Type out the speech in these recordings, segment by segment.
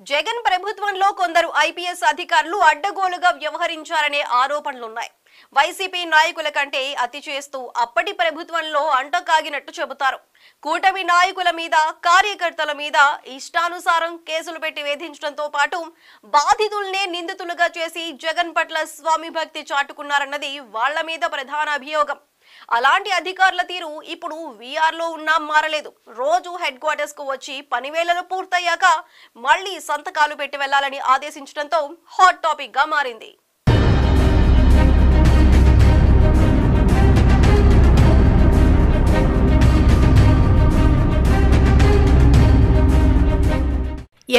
జగన్ ప్రభుత్వంలో కొందరు ఐపీఎస్ అధికారులు అడ్డగోలుగా వ్యవహరించారనే ఆరోపణలున్నాయి. వైసీపీ నాయకుల కంటే అతి చేస్తూ అప్పటి ప్రభుత్వంలో అంటకాగినట్టు చెబుతారు. కూటమి నాయకుల మీద, కార్యకర్తల మీద ఇష్టానుసారం కేసులు పెట్టి వేధించడంతో పాటు బాధితుల్నే నిందితులుగా చేసి జగన్ పట్ల స్వామి భక్తి చాటుకున్నారన్నది వాళ్ల మీద ప్రధాన అభియోగం. అలాంటి అధికారుల తీరు ఇప్పుడు వీఆర్ లో ఉన్నా మారలేదు. రోజు హెడ్ క్వార్టర్స్ కు వచ్చి పని వేళలు పూర్తయ్యాక మళ్లీ సంతకాలు పెట్టి వెళ్లాలని ఆదేశించడంతో హాట్ టాపిక్ గా మారింది.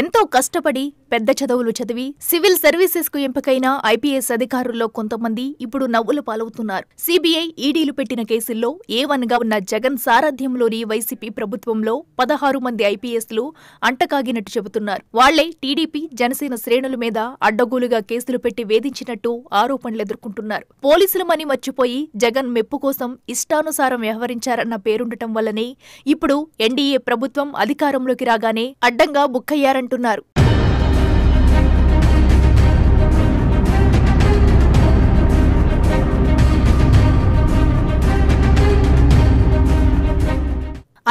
ఎంతో కష్టపడి పెద్ద చదువులు చదివి సివిల్ సర్వీసెస్ కు ఎంపికైన ఐపీఎస్ అధికారుల్లో కొంతమంది ఇప్పుడు నవ్వుల పాలవుతున్నారు. సిబిఐ, ఈడీలు పెట్టిన కేసుల్లో A1 గా ఉన్న జగన్ సారథ్యంలోని వైసీపీ ప్రభుత్వంలో 16 మంది ఐపీఎస్లు అంటకాగినట్టు చెబుతున్నారు. వాళ్లే టీడీపీ, జనసేన శ్రేణుల మీద అడ్డగోలుగా కేసులు పెట్టి వేధించినట్టు ఆరోపణలు ఎదుర్కొంటున్నారు. పోలీసులమని మర్చిపోయి జగన్ మెప్పు కోసం ఇష్టానుసారం వ్యవహరించారన్న పేరుండటం వల్లనే ఇప్పుడు ఎన్డీఏ ప్రభుత్వం అధికారంలోకి రాగానే అడ్డంగా బుక్కయ్యారంటున్నారు.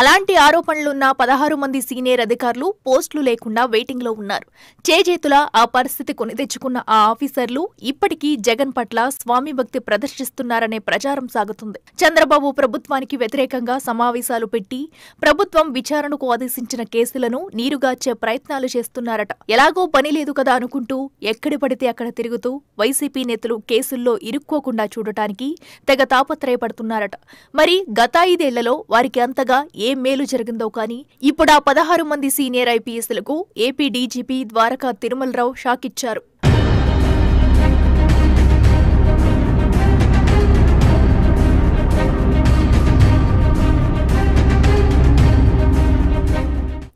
అలాంటి ఆరోపణలున్న 16 మంది సీనియర్ అధికారులు పోస్టులు లేకుండా వెయిటింగ్ లో ఉన్నారు. చేజేతులా ఆ పరిస్థితి కొని తెచ్చుకున్న ఆ ఆఫీసర్లు ఇప్పటికీ జగన్ పట్ల స్వామి భక్తి ప్రదర్శిస్తున్నారనే ప్రచారం సాగుతుంది. చంద్రబాబు ప్రభుత్వానికి వ్యతిరేకంగా సమావేశాలు పెట్టి ప్రభుత్వం విచారణకు ఆదేశించిన కేసులను నీరుగార్చే ప్రయత్నాలు చేస్తున్నారట. ఎలాగో పని లేదు కదా అనుకుంటూ ఎక్కడి పడితే అక్కడ తిరుగుతూ వైసీపీ నేతలు కేసుల్లో ఇరుక్కోకుండా చూడటానికి తెగ తాపత్రయపడుతున్నారట. మరి గత 5 ఏళ్లలో వారికి అంతగా ఏం మేలు జరిగిందో కానీ ఇప్పుడా 16 మంది సీనియర్ ఐపీఎస్లకు AP DGP Dwaraka Tirumalarao shock ఇచ్చారు.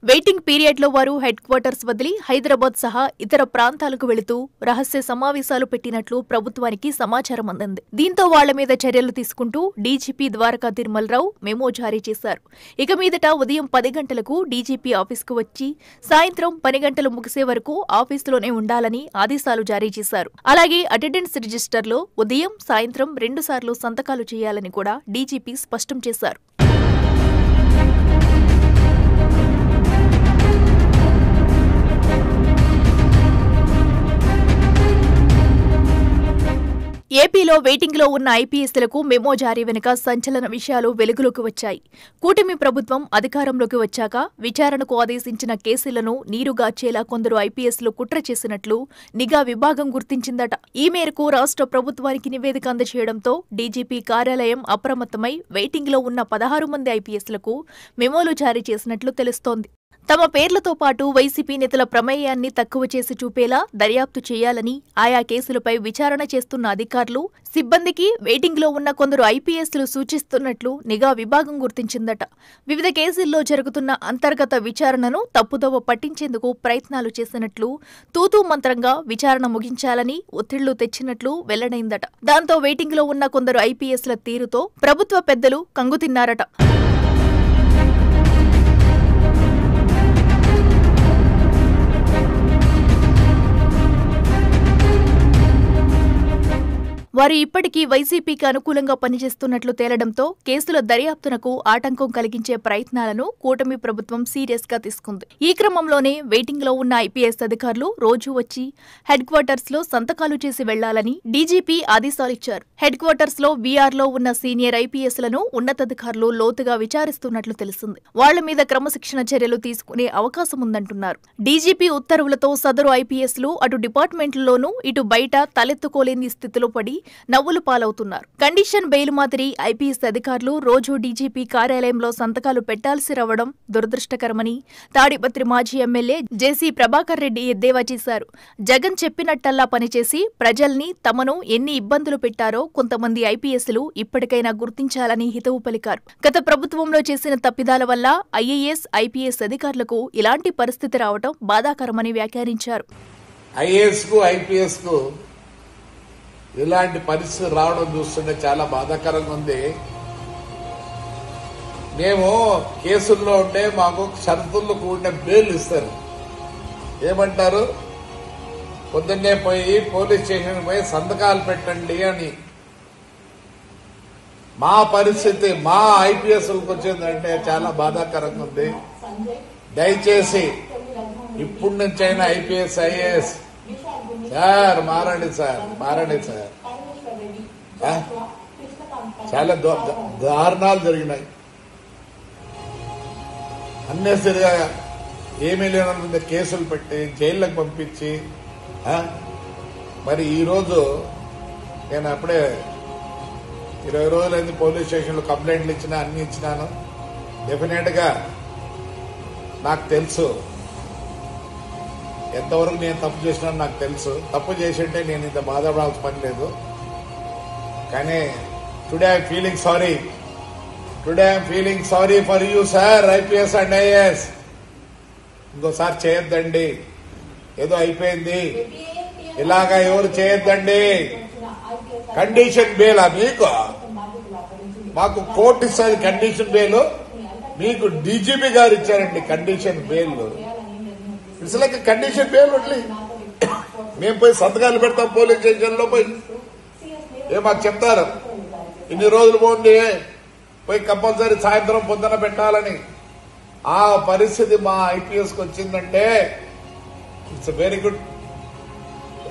వెయిటింగ్ పీరియడ్ లో వారు హెడ్ క్వార్టర్స్ వదిలి హైదరాబాద్ సహా ఇతర ప్రాంతాలకు వెళుతూ రహస్య సమావేశాలు పెట్టినట్లు ప్రభుత్వానికి సమాచారం అందింది. దీంతో వాళ్ల మీద చర్యలు తీసుకుంటూ డీజీపీ ద్వారకా తిరుమలరావు మెమో జారీ చేశారు. ఇక మీదట ఉదయం 10 గంటలకు డీజీపీ ఆఫీస్కు వచ్చి సాయంత్రం 10 గంటలు ముగిసే వరకు ఆఫీసులోనే ఉండాలని ఆదేశాలు జారీ చేశారు. అలాగే అటెండెన్స్ రిజిస్టర్లో ఉదయం, సాయంత్రం 2 సార్లు సంతకాలు చేయాలని కూడా డీజీపీ స్పష్టం చేశారు. ఏపీలో వెయిటింగ్ లో ఉన్న ఐపీఎస్లకు మెమో జారీ వెనుక సంచలన విషయాలు వెలుగులోకి వచ్చాయి. కూటమి ప్రభుత్వం అధికారంలోకి వచ్చాక విచారణకు ఆదేశించిన కేసులను నీరుగార్చేలా కొందరు ఐపీఎస్లు కుట్ర చేసినట్లు నిఘా విభాగం గుర్తించిందట. ఈ మేరకు రాష్ట్ర ప్రభుత్వానికి నివేదిక అందజేయడంతో డీజీపీ కార్యాలయం అప్రమత్తమై వెయిటింగ్ లో ఉన్న 16 మంది ఐపీఎస్లకు మెమోలు జారీ చేసినట్లు తెలుస్తోంది. తమ పేర్లతో పాటు వైసీపీ నేతల ప్రమేయాన్ని తక్కువ చేసి చూపేలా దర్యాప్తు చేయాలని ఆయా కేసులపై విచారణ చేస్తున్న అధికారులు, సిబ్బందికి వెయిటింగ్ లో ఉన్న కొందరు ఐపీఎస్లు సూచిస్తున్నట్లు నిఘా విభాగం గుర్తించిందట. వివిధ కేసుల్లో జరుగుతున్న అంతర్గత విచారణను తప్పుదోవ పట్టించేందుకు ప్రయత్నాలు చేసినట్లు, తూతూ మంత్రంగా విచారణ ముగించాలని ఒత్తిళ్లు తెచ్చినట్లు వెల్లడైందట. దాంతో వెయిటింగ్ లో ఉన్న కొందరు ఐపీఎస్ల తీరుతో ప్రభుత్వ పెద్దలు కంగుతిన్నారట. వారు ఇప్పటికీ వైసీపీకి అనుకూలంగా పనిచేస్తున్నట్లు తేలడంతో కేసుల దర్యాప్తునకు ఆటంకం కలిగించే ప్రయత్నాలను కూటమి ప్రభుత్వం సీరియస్ గా తీసుకుంది. ఈ క్రమంలోనే వెయిటింగ్ లో ఉన్న ఐపీఎస్ అధికారులు రోజూ వచ్చి హెడ్ క్వార్టర్స్ లో సంతకాలు చేసి వెళ్లాలని డీజీపీ ఆదేశాలిచ్చారు. హెడ్ క్వార్టర్స్ లో వీఆర్ లో ఉన్న సీనియర్ ఐపీఎస్లను ఉన్నతాధికారులు లోతుగా విచారిస్తున్నట్లు తెలిసింది. వాళ్ల మీద క్రమశిక్షణ చర్యలు తీసుకునే అవకాశం ఉందంటున్నారు. డీజీపీ ఉత్తర్వులతో సదరు ఐపీఎస్లు అటు డిపార్ట్మెంట్లలోనూ ఇటు బయట తలెత్తుకోలేని స్థితిలో పడి నవ్వులు పాలవుతున్నారు. కండిషన్ బెయిల్ మాదిరి ఐపీఎస్ అధికారులు రోజు డీజీపీ కార్యాలయంలో సంతకాలు పెట్టాల్సి రావడం దురదృష్టకరమని తాడిపత్రి మాజీ ఎమ్మెల్యే జేసీ ప్రభాకర్ రెడ్డి ఎద్దేవా చేశారు. జగన్ చెప్పినట్టల్లా పనిచేసి ప్రజల్ని, తమను ఎన్ని ఇబ్బందులు పెట్టారో కొంతమంది ఐపీఎస్లు ఇప్పటికైనా గుర్తించాలని హితవు పలికారు. గత ప్రభుత్వంలో చేసిన తప్పిదాల వల్ల ఐఏఎస్, ఐపీఎస్ అధికారులకు ఇలాంటి పరిస్థితి రావడం బాధాకరమని వ్యాఖ్యానించారు. ఇలాంటి పరిస్థితి రావడం చూస్తుంటే చాలా బాధాకరంగా ఉంది. మేము కేసుల్లో ఉంటే మాకు షరతుల్లో కూడిన బెయిల్ ఇస్తారు. ఏమంటారు, పొద్దున్నే పోయి పోలీస్ స్టేషన్ పోయి సంతకాలు పెట్టండి అని. మా పరిస్థితి మా ఐపీఎస్లకు వచ్చిందంటే చాలా బాధాకరంగా ఉంది. దయచేసి ఇప్పుడు నుంచైనా ఐపీఎస్ ఐఏఎస్ సార్ మారండి సార్, మారండి సార్. చాలా దారుణాలు జరిగినాయి. అన్నెసరిగా ఏమీ లేనంత కేసులు పెట్టి జైళ్ళకు పంపించి, మరి ఈరోజు నేను అప్పుడే 20 రోజులైంది పోలీస్ స్టేషన్లో కంప్లైంట్లు ఇచ్చినా, అన్ని ఇచ్చినాను. డెఫినెట్ గా నాకు తెలుసు ఎంతవరకు నేను తప్పు చేసినాను, నాకు తెలుసు. తప్పు చేసింటే నేను ఇంత బాధపడాల్సిన పని లేదు. కానీ today I'm feeling sorry, today I'm feeling sorry for you sir, IPS and IAS. ఇంకోసారి చేయొద్దండి, ఏదో అయిపోయింది, ఇలాగా ఎవరు చేయొద్దండి. కండిషన్ బెయిల్ మీకు, మాకు కోర్టు ఇస్తుంది కండిషన్ బెయిల్, మీకు డీజీపీ గారు ఇచ్చారండి condition bail. It's like condition bail వడ్లీ. మేము పోయి సంతకాలు పెడతాం పోలీస్ స్టేషన్ లో పోయి, మాకు చెప్తారు ఇన్ని రోజులు పోయి కంపల్సరీ సాయంత్రం పొద్దున పెట్టాలని. ఆ పరిస్థితి మా ఐపీఎస్ కి వచ్చిందంటే it's very good.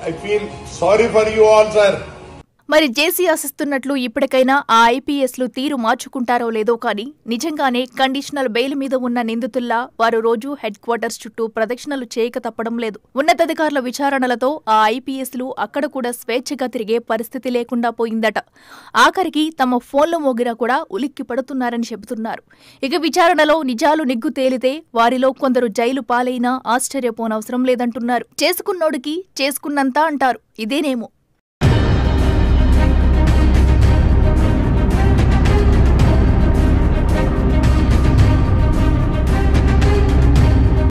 I feel sorry for you all sir. మరి జేసీ ఆశిస్తున్నట్లు ఇప్పటికైనా ఆ ఐపీఎస్లు తీరు మార్చుకుంటారో లేదో కానీ నిజంగానే కండిషనల్ బెయిల్ మీద ఉన్న నిందితుల్లా వారు రోజు హెడ్ క్వార్టర్స్ చుట్టూ ప్రదక్షిణలు చేయక తప్పడం లేదు. ఉన్నతాధికారుల విచారణలతో ఆ ఐపీఎస్లు అక్కడ కూడా స్వేచ్ఛగా తిరిగే పరిస్థితి లేకుండా పోయిందట. ఆఖరికి తమ ఫోన్లు మోగినా కూడా ఉలిక్కి పడుతున్నారని చెబుతున్నారు. ఇక విచారణలో నిజాలు నిగ్గు తేలితే వారిలో కొందరు జైలు పాలైనా ఆశ్చర్యపోనవసరం లేదంటున్నారు. చేసుకున్నోడికి చేసుకున్నంత అంటారు, ఇదేనేమో.